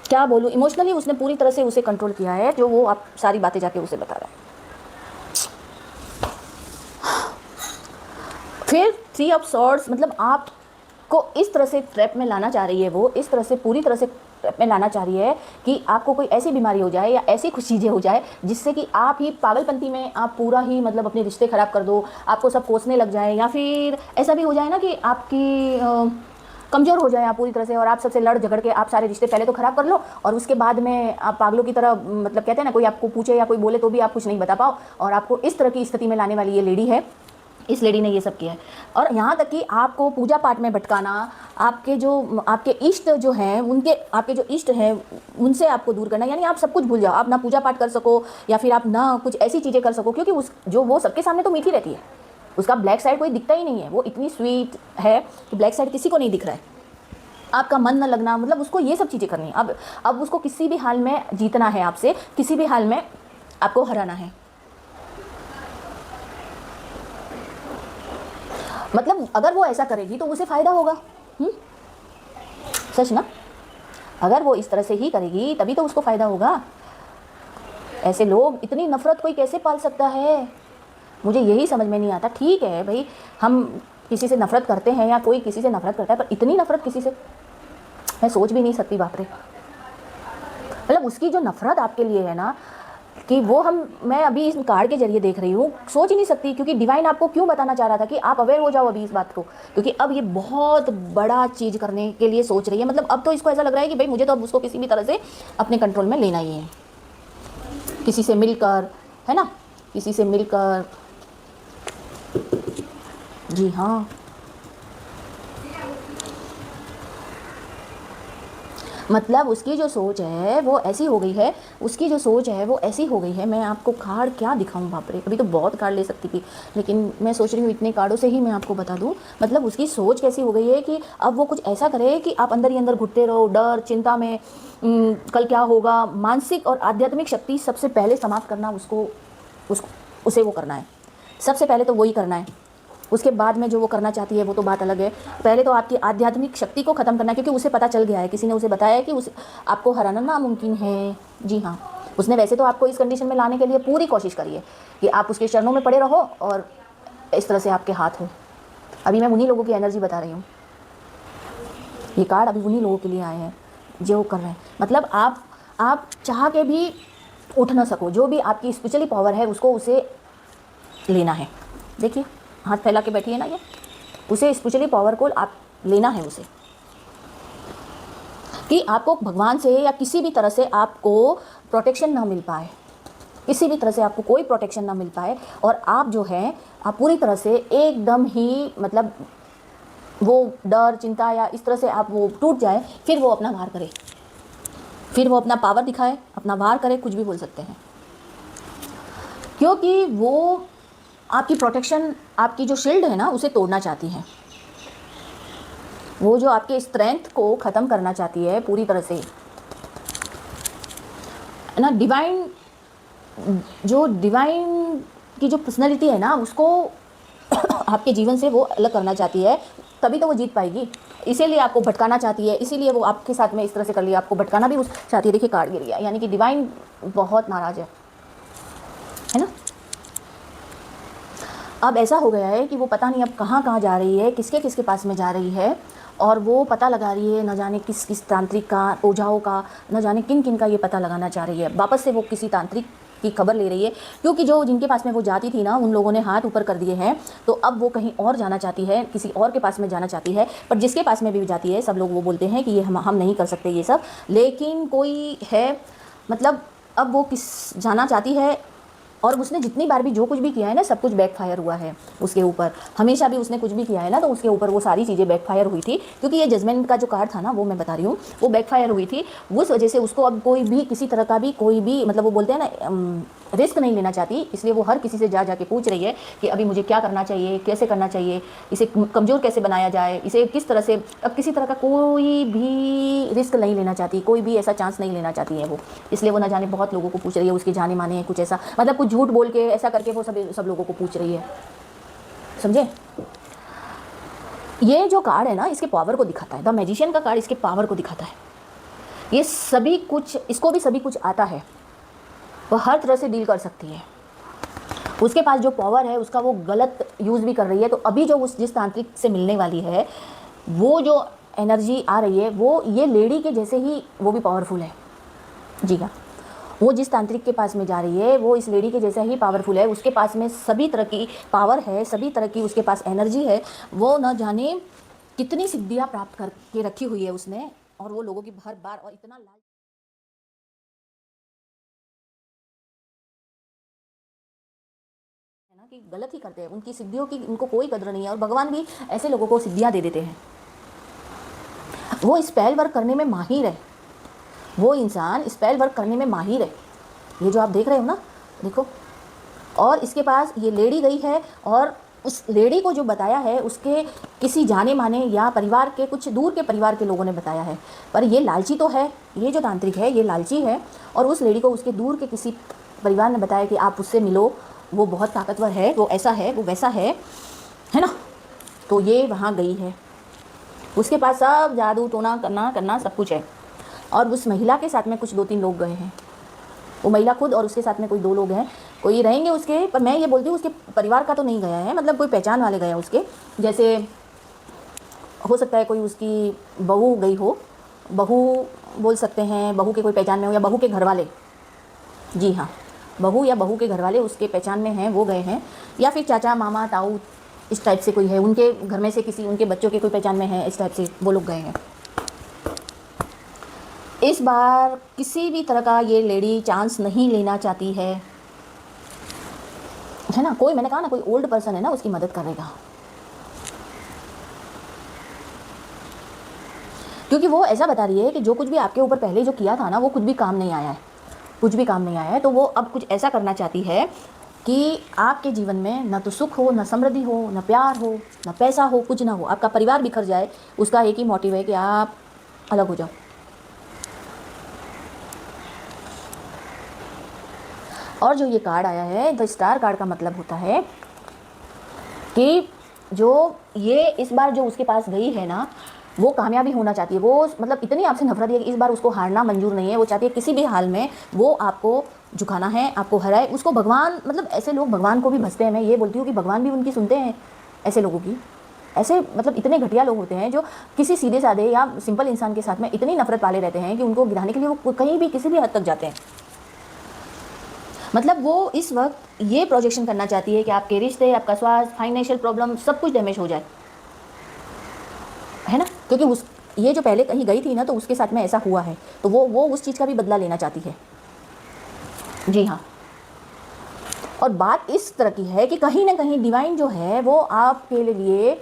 क्या बोलूँ, इमोशनली उसने पूरी तरह से उसे कंट्रोल किया है, जो वो आप सारी बातें जाके उसे बता रहा है। फिर 3 ऑफ सॉर्ड्स, मतलब आपको इस तरह से ट्रैप में लाना चाह रही है, वो इस तरह से पूरी तरह से ट्रैप में लाना चाह रही है कि आपको कोई ऐसी बीमारी हो जाए या ऐसी कुछ चीज़ें हो जाए जिससे कि आप ही पागलपंती में आप पूरा ही मतलब अपने रिश्ते ख़राब कर दो, आपको सब कोसने लग जाए, या फिर ऐसा भी हो जाए ना कि आपकी कमज़ोर हो जाए आप पूरी तरह से और आप सबसे लड़ झगड़ के आप सारे रिश्ते पहले तो ख़राब कर लो और उसके बाद में आप पागलों की तरह, मतलब कहते हैं ना, कोई आपको पूछे या कोई बोले तो भी आप कुछ नहीं बता पाओ, और आपको इस तरह की स्थिति में लाने वाली ये लेडी है। इस लेडी ने ये सब किया है। और यहाँ तक कि आपको पूजा पाठ में भटकाना, आपके इष्ट जो हैं उनके, आपके जो इष्ट हैं उनसे आपको दूर करना, यानी आप सब कुछ भूल जाओ, आप ना पूजा पाठ कर सको या फिर आप ना कुछ ऐसी चीज़ें कर सको, क्योंकि वो सबके सामने तो मीठी रहती है, उसका ब्लैक साइड कोई दिखता ही नहीं है, वो इतनी स्वीट है कि ब्लैक साइड किसी को नहीं दिख रहा है। आपका मन न लगना, मतलब उसको ये सब चीज़ें करनी है। अब उसको किसी भी हाल में जीतना है, आपसे किसी भी हाल में आपको हराना है। मतलब अगर वो ऐसा करेगी तो उसे फ़ायदा होगा। सच ना, अगर वो इस तरह से ही करेगी तभी तो उसको फ़ायदा होगा। ऐसे लोग, इतनी नफ़रत कोई कैसे पाल सकता है, मुझे यही समझ में नहीं आता। ठीक है भाई, हम किसी से नफ़रत करते हैं या कोई किसी से नफ़रत करता है, पर इतनी नफ़रत किसी से मैं सोच भी नहीं सकती। बाप रे, मतलब उसकी जो नफ़रत आपके लिए है ना, कि वो मैं अभी इस कार्ड के जरिए देख रही हूँ, सोच ही नहीं सकती। क्योंकि डिवाइन आपको क्यों बताना चाह रहा था कि आप अवेयर हो जाओ अभी इस बात को, क्योंकि अब ये बहुत बड़ा चीज़ करने के लिए सोच रही है। मतलब अब तो इसको ऐसा लग रहा है कि भाई मुझे तो अब उसको किसी भी तरह से अपने कंट्रोल में लेना ही है, किसी से मिलकर, है ना, किसी से मिलकर। जी हाँ, मतलब उसकी जो सोच है वो ऐसी हो गई है, उसकी जो सोच है वो ऐसी हो गई है। मैं आपको कार्ड क्या दिखाऊं, बाप रे, अभी तो बहुत कार्ड ले सकती थी, लेकिन मैं सोच रही हूँ इतने कार्डों से ही मैं आपको बता दूँ। मतलब उसकी सोच कैसी हो गई है कि अब वो कुछ ऐसा करे कि आप अंदर ही अंदर घुटते रहो, डर चिंता में, कल क्या होगा। मानसिक और आध्यात्मिक शक्ति सबसे पहले समाप्त करना, उसे वो करना है, सबसे पहले तो वही करना है। उसके बाद में जो वो करना चाहती है वो तो बात अलग है। पहले तो आपकी आध्यात्मिक शक्ति को ख़त्म करना है, क्योंकि उसे पता चल गया है, किसी ने उसे बताया है कि आपको हराना नामुमकिन है। जी हाँ, उसने वैसे तो आपको इस कंडीशन में लाने के लिए पूरी कोशिश करी है कि आप उसके चरणों में पड़े रहो और इस तरह से आपके हाथ हो। अभी मैं उन्हीं लोगों की एनर्जी बता रही हूँ, ये कार्ड अभी उन्हीं लोगों के लिए आए हैं जो कर रहे हैं। मतलब आप चाह के भी उठ ना सको, जो भी आपकी स्पिरिचुअली पावर है उसको उसे लेना है। देखिए हाथ फैला के बैठी है ना ये, उसे स्पिरिचुअली पावर को आप लेना है उसे, कि आपको भगवान से या किसी भी तरह से आपको प्रोटेक्शन ना मिल पाए, किसी भी तरह से आपको कोई प्रोटेक्शन ना मिल पाए, और आप जो है आप पूरी तरह से एकदम ही, मतलब वो डर चिंता या इस तरह से आप वो टूट जाए, फिर वो अपना वार करे, फिर वो अपना पावर दिखाए, अपना वार करे, कुछ भी बोल सकते हैं। क्योंकि वो आपकी प्रोटेक्शन, आपकी जो शील्ड है ना, उसे तोड़ना चाहती है। वो जो आपके स्ट्रेंथ को ख़त्म करना चाहती है पूरी तरह से, है ना। डिवाइन की जो पर्सनैलिटी है ना, उसको आपके जीवन से वो अलग करना चाहती है, तभी तो वो जीत पाएगी। इसीलिए आपको भटकाना चाहती है, इसीलिए वो आपके साथ में इस तरह से कर लिया, आपको भटकाना भी चाहती है। देखिए कार्ड गिर गया, यानी कि डिवाइन बहुत नाराज़ है ना। अब ऐसा हो गया है कि वो पता नहीं अब कहाँ कहाँ जा रही है, किसके किसके पास में जा रही है, और वो पता लगा रही है न जाने किस किस तांत्रिक का, ओझाओं का, न जाने किन किन का ये पता लगाना चाह रही है। वापस से वो किसी तांत्रिक की खबर ले रही है, क्योंकि जो जिनके पास में वो जाती थी ना, उन लोगों ने हाथ ऊपर कर दिए हैं, तो अब वो कहीं और जाना चाहती है, किसी और के पास में जाना चाहती है। पर जिसके पास में भी जाती है, सब लोग वो बोलते हैं कि ये हम नहीं कर सकते ये सब, लेकिन कोई है, मतलब अब वो किस जाना चाहती है, और उसने जितनी बार भी जो कुछ भी किया है ना, सब कुछ बैकफायर हुआ है उसके ऊपर। हमेशा भी उसने कुछ भी किया है ना, तो उसके ऊपर वो सारी चीज़ें बैकफायर हुई थी, क्योंकि ये जजमेंट का जो कार्ड था ना, वो मैं बता रही हूँ, वो बैकफायर हुई थी। उस वजह से उसको अब कोई भी किसी तरह का भी कोई भी, मतलब वो बोलते हैं ना, रिस्क नहीं लेना चाहती, इसलिए वो हर किसी से जा जाके पूछ रही है कि अभी मुझे क्या करना चाहिए, कैसे करना चाहिए, इसे कमज़ोर कैसे बनाया जाए, इसे किस तरह से। अब किसी तरह का कोई भी रिस्क नहीं लेना चाहती, कोई भी ऐसा चांस नहीं लेना चाहती है वो, इसलिए वो ना जाने बहुत लोगों को पूछ रही है, उसके जाने माने कुछ ऐसा, मतलब कुछ झूठ बोल के ऐसा करके वो सब लोगों को पूछ रही है, समझे। ये जो कार्ड है ना, इसके पावर को दिखाता है, द मैजिशियन का कार्ड इसके पावर को दिखाता है। ये सभी कुछ, इसको भी सभी कुछ आता है, वो हर तरह से डील कर सकती है। उसके पास जो पावर है उसका वो गलत यूज़ भी कर रही है। तो अभी जो उस जिस तांत्रिक से मिलने वाली है, वो जो एनर्जी आ रही है, वो ये लेडी के जैसे ही वो भी पावरफुल है। जी हाँ, वो जिस तांत्रिक के पास में जा रही है, वो इस लेडी के जैसा ही पावरफुल है। उसके पास में सभी तरह की पावर है, सभी तरह की उसके पास एनर्जी है। वो न जाने कितनी सिद्धियाँ प्राप्त करके रखी हुई है उसने, और वो लोगों की हर बार, और इतना लाल है ना कि गलत ही करते हैं, उनकी सिद्धियों की उनको कोई कदर नहीं है। और भगवान भी ऐसे लोगों को सिद्धियाँ दे देते हैं। वो स्पेल वर्क करने में माहिर है, वो इंसान स्पेल वर्क करने में माहिर है। ये जो आप देख रहे हो ना, देखो, और इसके पास ये लेडी गई है, और उस लेडी को जो बताया है उसके किसी जाने माने या परिवार के, कुछ दूर के परिवार के लोगों ने बताया है। पर ये लालची तो है, ये जो तांत्रिक है ये लालची है, और उस लेडी को उसके दूर के किसी परिवार ने बताया कि आप उससे मिलो, वो बहुत ताकतवर है, वो ऐसा है, वो वैसा है ना। तो ये वहाँ गई है, उसके पास सब जादू टोना करना सब कुछ है। और उस महिला के साथ में कुछ 2-3 लोग गए हैं, वो महिला खुद और उसके साथ में कोई 2 लोग हैं, कोई रहेंगे उसके। पर मैं ये बोलती हूँ उसके परिवार का तो नहीं गया है, मतलब कोई पहचान वाले गए हैं उसके, जैसे हो सकता है कोई उसकी बहू गई हो, बहू बोल सकते हैं, बहू के कोई पहचान में हो, या बहू के घर वाले। जी हाँ, बहू या बहू के घर वाले उसके पहचान में हैं, वो गए हैं। या फिर चाचा मामा ताऊ इस टाइप से कोई है, उनके घर में से किसी, उनके बच्चों के कोई पहचान में है, इस टाइप से वो लोग गए हैं। इस बार किसी भी तरह का ये लेडी चांस नहीं लेना चाहती है ना। कोई, मैंने कहा ना, कोई ओल्ड पर्सन है ना, उसकी मदद करेगा, क्योंकि वो ऐसा बता रही है कि जो कुछ भी आपके ऊपर पहले जो किया था ना, वो कुछ भी काम नहीं आया है, कुछ भी काम नहीं आया है। तो वो अब कुछ ऐसा करना चाहती है कि आपके जीवन में न तो सुख हो, न समृद्धि हो, न प्यार हो, न पैसा हो, कुछ ना हो, आपका परिवार बिखर जाए। उसका एक ही मोटिव है कि आप अलग हो जाओ। और जो ये कार्ड आया है, द स्टार कार्ड, का मतलब होता है कि जो ये इस बार जो उसके पास गई है ना, वो कामयाबी होना चाहती है। वो मतलब इतनी आपसे नफरत है कि इस बार उसको हारना मंजूर नहीं है। वो चाहती है किसी भी हाल में वो आपको झुकाना है, आपको हराए। उसको भगवान, मतलब ऐसे लोग भगवान को भी भजते हैं। मैं ये बोलती हूँ कि भगवान भी उनकी सुनते हैं ऐसे लोगों की। ऐसे मतलब इतने घटिया लोग होते हैं जो किसी सीधे साधे या सिंपल इंसान के साथ में इतनी नफरत पाले रहते हैं कि उनको गिराने के लिए वो कहीं भी किसी भी हद तक जाते हैं। मतलब वो इस वक्त ये प्रोजेक्शन करना चाहती है कि आपके रिश्ते, आपका स्वास्थ्य, फाइनेंशियल प्रॉब्लम, सब कुछ डैमेज हो जाए, है ना। क्योंकि उस ये जो पहले कहीं गई थी ना, तो उसके साथ में ऐसा हुआ है, तो वो उस चीज़ का भी बदला लेना चाहती है। जी हाँ, और बात इस तरह की है कि कहीं ना कहीं डिवाइन जो है वो आपके लिए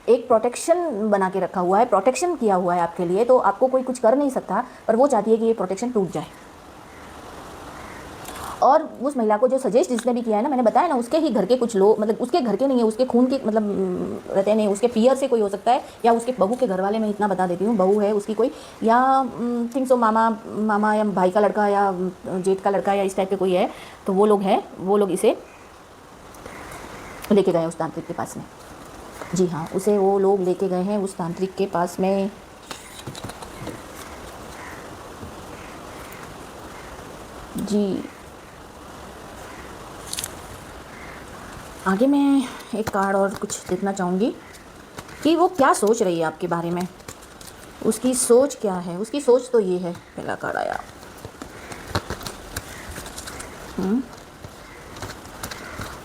एक प्रोटेक्शन बना के रखा हुआ है, प्रोटेक्शन किया हुआ है आपके लिए। तो आपको कोई कुछ कर नहीं सकता, पर वो चाहती है कि ये प्रोटेक्शन टूट जाए। और उस महिला को जो सजेस्ट जिसने भी किया है ना, मैंने बताया ना, उसके ही घर के कुछ लोग, मतलब उसके घर के नहीं है, उसके खून के मतलब रहते नहीं, उसके पियर से कोई हो सकता है, या उसके बहू के घर वाले। मैं इतना बता देती हूँ, बहू है उसकी कोई, या थिंक सो मामा या भाई का लड़का या जेठ का लड़का या इस टाइप के कोई है। तो वो लोग हैं, वो लोग इसे लेके गए उस तांत्रिक के पास में। जी हाँ, उसे वो लोग लेके गए हैं उस तांत्रिक के पास में। जी, आगे मैं एक कार्ड और कुछ देखना चाहूँगी कि वो क्या सोच रही है आपके बारे में, उसकी सोच क्या है। उसकी सोच तो ये है, पहला कार्ड आया।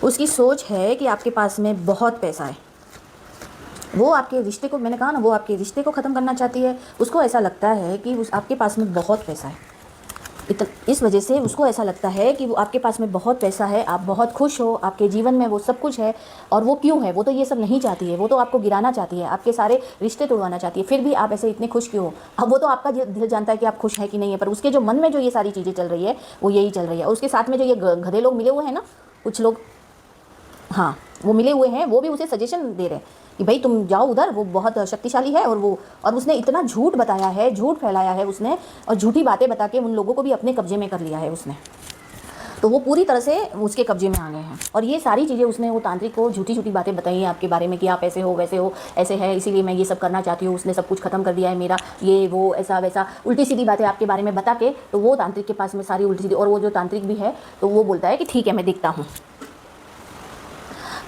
उसकी सोच है कि आपके पास में बहुत पैसा है। वो आपके रिश्ते को, मैंने कहा ना, वो आपके रिश्ते को ख़त्म करना चाहती है। उसको ऐसा लगता है कि उस आपके पास में बहुत पैसा है, इस वजह से उसको ऐसा लगता है कि वो आपके पास में बहुत पैसा है, आप बहुत खुश हो, आपके जीवन में वो सब कुछ है। और वो क्यों है? वो तो ये सब नहीं चाहती है, वो तो आपको गिराना चाहती है, आपके सारे रिश्ते तोड़वाना चाहती है। फिर भी आप ऐसे इतने खुश क्यों हो? अब वो तो आपका दिल जानता है कि आप खुश हैं कि नहीं है, पर उसके जो मन में जो ये सारी चीज़ें चल रही है वो यही चल रही है। और उसके साथ में जो ये गधे लोग मिले हुए हैं ना, कुछ लोग, हाँ वो मिले हुए हैं, वो भी उसे सजेशन दे रहे हैं कि भाई तुम जाओ उधर, वो बहुत शक्तिशाली है। और उसने इतना झूठ बताया है, झूठ फैलाया है उसने, और झूठी बातें बता के उन लोगों को भी अपने कब्जे में कर लिया है उसने। तो वो पूरी तरह से उसके कब्जे में आ गए हैं। और ये सारी चीज़ें उसने वो तांत्रिक को झूठी झूठी बातें बताई हैं आपके बारे में कि आप ऐसे हो, वैसे हो, ऐसे है, इसीलिए मैं ये सब करना चाहती हूँ। उसने सब कुछ खत्म कर दिया है मेरा, ये वो ऐसा वैसा उल्टी सीधी बातें आपके बारे में बता के। तो वो तांत्रिक के पास में सारी उल्टी सीधी, और वो जो तांत्रिक भी है तो वो बोलता है कि ठीक है मैं देखता हूँ।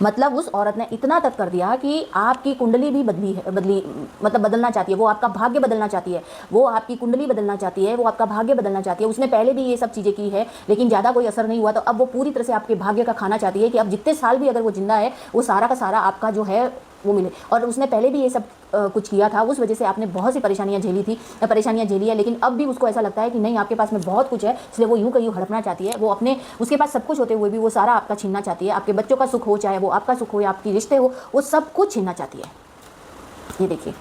मतलब उस औरत ने इतना तक कर दिया कि आपकी कुंडली भी मतलब बदलना चाहती है। वो आपका भाग्य बदलना चाहती है, वो आपकी कुंडली बदलना चाहती है, वो आपका भाग्य बदलना चाहती है। उसने पहले भी ये सब चीज़ें की है लेकिन ज़्यादा कोई असर नहीं हुआ। तो अब वो पूरी तरह से आपके भाग्य का खाना चाहती है कि अब जितने साल भी अगर वो जिंदा है, वो सारा का सारा आपका जो है वो मिले। और उसने पहले भी ये सब कुछ किया था, उस वजह से आपने बहुत सी परेशानियां झेली है। लेकिन अब भी उसको ऐसा लगता है कि नहीं, आपके पास में बहुत कुछ है, इसलिए वो यूं का यूं हड़पना चाहती है। वो अपने, उसके पास सब कुछ होते हुए भी वो सारा आपका छीनना चाहती है। आपके बच्चों का सुख हो, चाहे वो आपका सुख हो या आपकी रिश्ते हो, वो सब कुछ छीनना चाहती है। ये देखिए,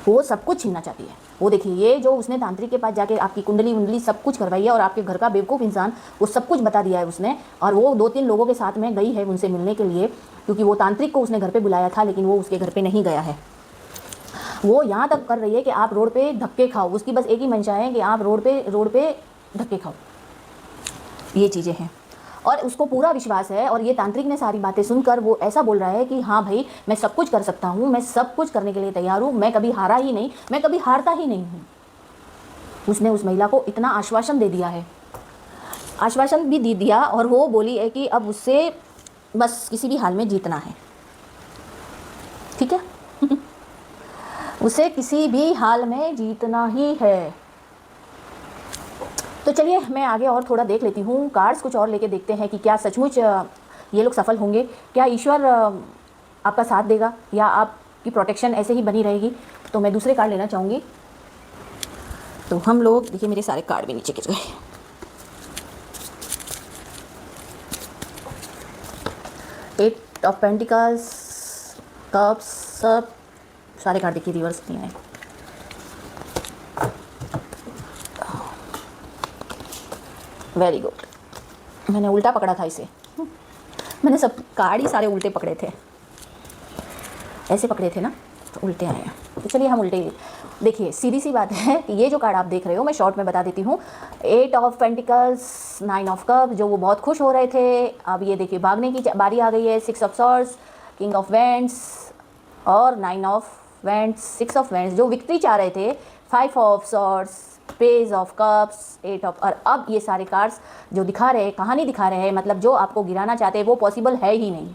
वो सब कुछ छीनना चाहती है। वो देखिए, ये जो उसने तांत्रिक के पास जाके आपकी कुंडली वुंडली सब कुछ करवाई है, और आपके घर का बेवकूफ़ इंसान वो सब कुछ बता दिया है उसने। और वो 2-3 लोगों के साथ में गई है उनसे मिलने के लिए, क्योंकि वो तांत्रिक को उसने घर पे बुलाया था लेकिन वो उसके घर पे नहीं गया है। वो यहाँ तक कर रही है कि आप रोड पे धक्के खाओ, उसकी बस एक ही मंशा है कि आप रोड पे धक्के खाओ। ये चीज़ें हैं, और उसको पूरा विश्वास है। और ये तांत्रिक ने सारी बातें सुनकर वो ऐसा बोल रहा है कि हाँ भाई, मैं सब कुछ कर सकता हूँ, मैं सब कुछ करने के लिए तैयार हूँ, मैं कभी हारा ही नहीं, मैं कभी हारता ही नहीं हूँ। उसने उस महिला को इतना आश्वासन दे दिया है, आश्वासन भी दे दिया, और वो बोली है कि अब उससे बस किसी भी हाल में जीतना है। ठीक है उसे किसी भी हाल में जीतना ही है। तो चलिए मैं आगे और थोड़ा देख लेती हूँ, कार्ड्स कुछ और लेके देखते हैं कि क्या सचमुच ये लोग सफल होंगे, क्या ईश्वर आपका साथ देगा, या आपकी प्रोटेक्शन ऐसे ही बनी रहेगी। तो मैं दूसरे कार्ड लेना चाहूँगी। तो हम लोग देखिए, मेरे सारे कार्ड भी नीचे गिर गए। एट ऑफ पेंटिकल्स, कप्स, सब सारे कार्ड देखिए रिवर्स नहीं आए। वेरी गुड, मैंने उल्टा पकड़ा था इसे। मैंने सब कार्ड ही सारे उल्टे पकड़े थे, ऐसे पकड़े थे ना, तो उल्टे आए हैं। तो चलिए हम उल्टे, देखिए सीधी सी बात है कि ये जो कार्ड आप देख रहे हो, मैं शॉर्ट में बता देती हूँ। 8 ऑफ पेंटिकल्स, 9 ऑफ कप, जो वो बहुत खुश हो रहे थे, अब ये देखिए भागने की बारी आ गई है। 6 of swords, king of vends और 9 ऑफ वेंड्स, 6 ऑफ वेंड्स, जो विक्ट्री चाह रहे थे। 5 of swords, page of cups, 8 of, और अब ये सारे कार्ड्स जो दिखा रहे हैं, कहानी दिखा रहे हैं, मतलब जो आपको गिराना चाहते हैं वो पॉसिबल है ही नहीं।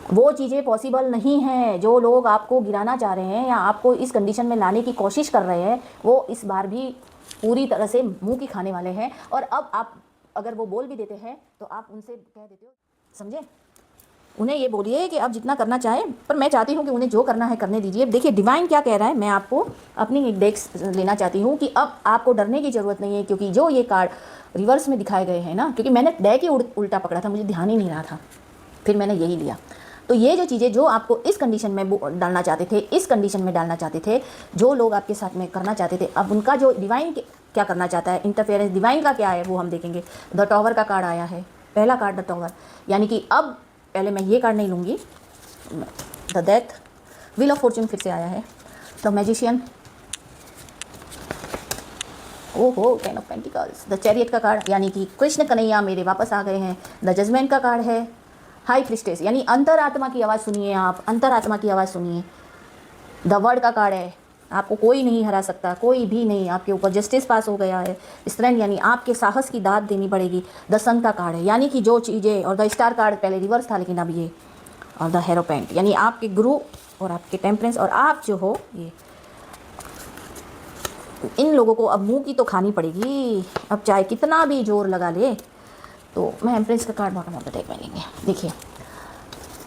वो चीज़ें पॉसिबल नहीं हैं। जो लोग आपको गिराना चाह रहे हैं या आपको इस कंडीशन में लाने की कोशिश कर रहे हैं, वो इस बार भी पूरी तरह से मुंह की खाने वाले हैं। और अब आप अगर वो बोल भी देते हैं तो आप उनसे कह देते हो, समझे, उन्हें ये बोलिए कि आप जितना करना चाहें, पर मैं चाहती हूँ कि उन्हें जो करना है करने दीजिए। देखिए डिवाइन क्या कह रहा है, मैं आपको अपनी एक डेक्स लेना चाहती हूँ कि अब आपको डरने की ज़रूरत नहीं है, क्योंकि जो ये कार्ड रिवर्स में दिखाए गए हैं ना, क्योंकि मैंने डेक ही उल्टा पकड़ा था, मुझे ध्यान ही नहीं रहा था, फिर मैंने यही लिया। तो ये जो चीज़ें जो आपको इस कंडीशन में डालना चाहते थे, इस कंडीशन में डालना चाहते थे, जो लोग आपके साथ में करना चाहते थे, अब उनका जो डिवाइन क्या करना चाहता है, इंटरफेरेंस डिवाइन का क्या है वो हम देखेंगे। द टॉवर का कार्ड आया है, पहला कार्ड द टॉवर, यानी कि अब पहले मैं ये कार्ड नहीं लूँगी। The death, wheel of Fortune फिर से आया है, द मैजिशियन, ओहो, 10 ऑफ पेंटिकल्स, द चैरियट का कार्ड, यानी कि कृष्ण कन्हैया मेरे वापस आ गए हैं। द जजमेंट का कार्ड है, हाई प्रिस्टेस, यानी अंतरात्मा की आवाज़ सुनिए, आप अंतरात्मा की आवाज़ सुनिए। द वर्ड का कार्ड है, आपको कोई नहीं हरा सकता, कोई भी नहीं, आपके ऊपर जस्टिस पास हो गया है। स्ट्रेंथ, यानी आपके साहस की दाद देनी पड़ेगी। द सन का कार्ड है, यानी कि जो चीज़ें, और द स्टार कार्ड पहले रिवर्स था लेकिन अब ये और द हेरोपेंट, यानी आपके गुरु और आपके टेम्परेंस और आप जो हो ये, इन लोगों को अब मुंह की तो खानी पड़ेगी। अब चाहे कितना भी जोर लगा ले। तो मैं एम्प्रेस का card bottom of the deck में लेंगे। देखिए,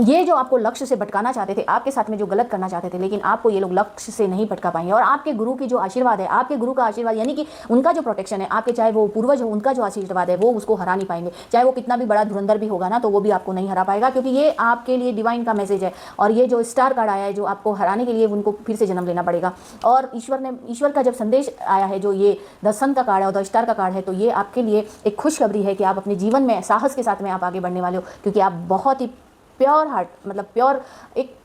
ये जो आपको लक्ष्य से भटकाना चाहते थे, आपके साथ में जो गलत करना चाहते थे, लेकिन आपको ये लोग लक्ष्य से नहीं भटका पाएंगे। और आपके गुरु की जो आशीर्वाद है, आपके गुरु का आशीर्वाद यानी कि उनका जो प्रोटेक्शन है आपके, चाहे वो पूर्वज हो, उनका जो आशीर्वाद है वो उसको हरा नहीं पाएंगे। चाहे वो कितना भी बड़ा धुरंधर भी होगा ना, तो वो भी आपको नहीं हरा पाएगा, क्योंकि ये आपके लिए डिवाइन का मैसेज है। और ये जो स्टार कार्ड आया है, जो आपको हराने के लिए उनको फिर से जन्म लेना पड़ेगा। और ईश्वर का जब संदेश आया है, जो ये द सन का कार्ड है और द स्टार का कार्ड है, तो ये आपके लिए एक खुशखबरी है कि आप अपने जीवन में साहस के साथ में आप आगे बढ़ने वाले हो, क्योंकि आप बहुत ही प्योर हार्ट, मतलब प्योर, एक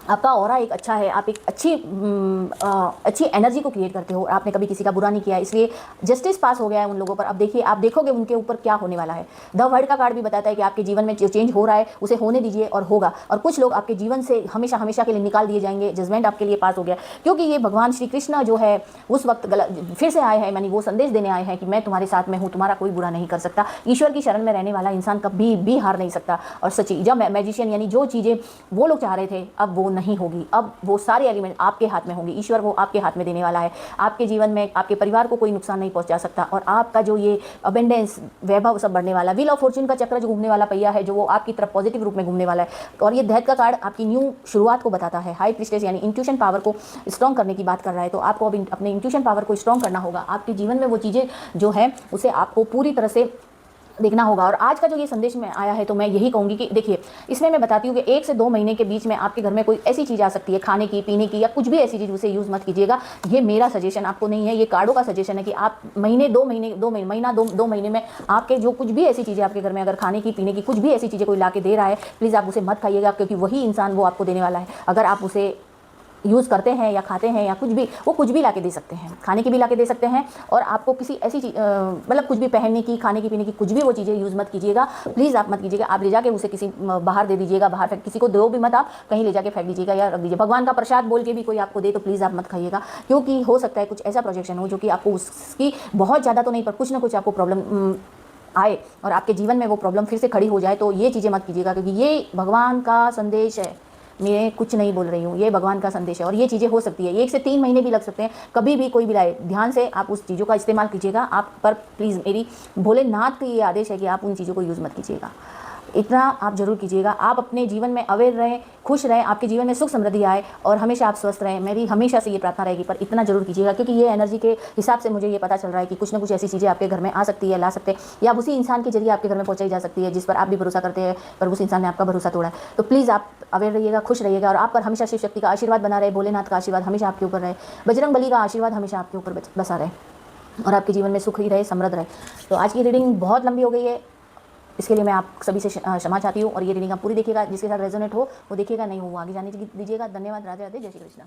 आपका ऑरा एक अच्छा है। आप एक अच्छी एनर्जी को क्रिएट करते हो। आपने कभी किसी का बुरा नहीं किया, इसलिए जस्टिस पास हो गया है उन लोगों पर। अब देखिए, आप देखोगे उनके ऊपर क्या होने वाला है। द वर्ल्ड का कार्ड भी बताता है कि आपके जीवन में जो चेंज हो रहा है उसे होने दीजिए और होगा। और कुछ लोग आपके जीवन से हमेशा हमेशा के लिए निकाल दिए जाएंगे। जजमेंट आपके लिए पास हो गया, क्योंकि ये भगवान श्री कृष्ण जो है उस वक्त फिर से आए हैं, यानी वो संदेश देने आए हैं कि मैं तुम्हारे साथ में हूँ, तुम्हारा कोई बुरा नहीं कर सकता। ईश्वर की शरण में रहने वाला इंसान कभी भी हार नहीं सकता। और सच्ची जब मैजिशियन, यानी जो चीज़ें वो लोग चाह रहे थे अब वो नहीं होगी। अब वो सारे एलिमेंट आपके हाथ में होंगे। ईश्वर वो आपके हाथ में देने वाला है। आपके जीवन में आपके परिवार को कोई नुकसान नहीं पहुंचा सकता। और आपका जो ये अबेंडेंस, वैभव सब बढ़ने वाला। व्हील ऑफ फॉर्च्यून का चक्र जो घूमने वाला पहिया है, जो वो आपकी तरफ पॉजिटिव रूप में घूमने वाला है। और ये डेथ का कार्ड आपकी न्यू शुरुआत को बताता है। हाई प्रीस्टेस यानी इंट्यूशन पावर को स्ट्रॉन्ग करने की बात कर रहा है। तो आपको अब अपने इंट्यूशन पावर को स्ट्रॉन्ग करना होगा। आपके जीवन में वो चीज़ें जो है उसे आपको पूरी तरह से देखना होगा। और आज का जो ये संदेश में आया है, तो मैं यही कहूँगी कि देखिए, इसमें मैं बताती हूँ कि 1 से 2 महीने के बीच में आपके घर में कोई ऐसी चीज़ आ सकती है, खाने की, पीने की, या कुछ भी ऐसी चीज़, उसे यूज़ मत कीजिएगा। ये मेरा सजेशन आपको नहीं है, ये कार्डों का सजेशन है कि आप महीना 2 महीने में आपके जो कुछ भी ऐसी चीज़ें आपके घर में, अगर खाने की, पीने की कुछ भी ऐसी चीज़ें कोई ला के दे रहा है, प्लीज़ आप उसे मत खाइएगा, क्योंकि वही इंसान वो आपको देने वाला है। अगर आप उसे यूज़ करते हैं या खाते हैं या कुछ भी, वो कुछ भी ला के दे सकते हैं, खाने की भी ला के दे सकते हैं। और आपको किसी ऐसी चीज़, मतलब कुछ भी पहनने की, खाने की, पीने की, कुछ भी वो चीज़ें यूज़ मत कीजिएगा। प्लीज़ आप मत कीजिएगा। आप ले जाके उसे किसी बाहर दे दीजिएगा, बाहर फेंक, किसी को दो भी मत, आप कहीं ले जाके फेंक दीजिएगा या रख दीजिए। भगवान का प्रसाद बोल के भी कोई आपको दे तो प्लीज़ आप मत खाइएगा, क्योंकि हो सकता है कुछ ऐसा प्रोजेक्शन हो जो कि आपको उसकी बहुत ज़्यादा तो नहीं, पर कुछ ना कुछ आपको प्रॉब्लम आए और आपके जीवन में वो प्रॉब्लम फिर से खड़ी हो जाए। तो ये चीज़ें मत कीजिएगा, क्योंकि ये भगवान का संदेश है। मैं कुछ नहीं बोल रही हूँ, ये भगवान का संदेश है। और ये चीज़ें हो सकती है, 1 से 3 महीने भी लग सकते हैं, कभी भी कोई भी लाए। ध्यान से आप उस चीज़ों का इस्तेमाल कीजिएगा। आप पर प्लीज़ मेरी भोलेनाथ का ये आदेश है कि आप उन चीज़ों को यूज़ मत कीजिएगा। इतना आप जरूर कीजिएगा। आप अपने जीवन में अवेयर रहें, खुश रहें, आपके जीवन में सुख समृद्धि आए और हमेशा आप स्वस्थ रहें। मेरी हमेशा से ये प्रार्थना रहेगी। पर इतना जरूर कीजिएगा, क्योंकि ये एनर्जी के हिसाब से मुझे ये पता चल रहा है कि कुछ ना कुछ ऐसी चीज़ें आपके घर में आ सकती है, ला सकते हैं, या उसी इंसान के जरिए आपके घर में पहुँचाई जा सकती है जिस पर आप भी भरोसा करते हैं, पर उस इंसान ने आपका भरोसा तोड़ा है। तो प्लीज़ आप अवेयर रहिएगा, खुश रहिएगा। और आप पर हमेशा शिव शक्ति का आशीर्वाद बना रहे, भोलेनाथ का आशीर्वाद हमेशा आपके ऊपर रहे, बजरंग बली का आशीर्वाद हमेशा आपके ऊपर बसा रहे, और आपके जीवन में सुख ही रहे, समृद्ध रहे। तो आज की रीडिंग बहुत लंबी हो गई है, इसके लिए मैं आप सभी से क्षमा चाहती हूँ। और ये रीडिंग आप पूरी देखिएगा, जिसके साथ रेजोनेट हो वो देखिएगा, नहीं हो वो आगे जाने दीजिएगा। धन्यवाद। राधे राधे, जय श्री कृष्ण।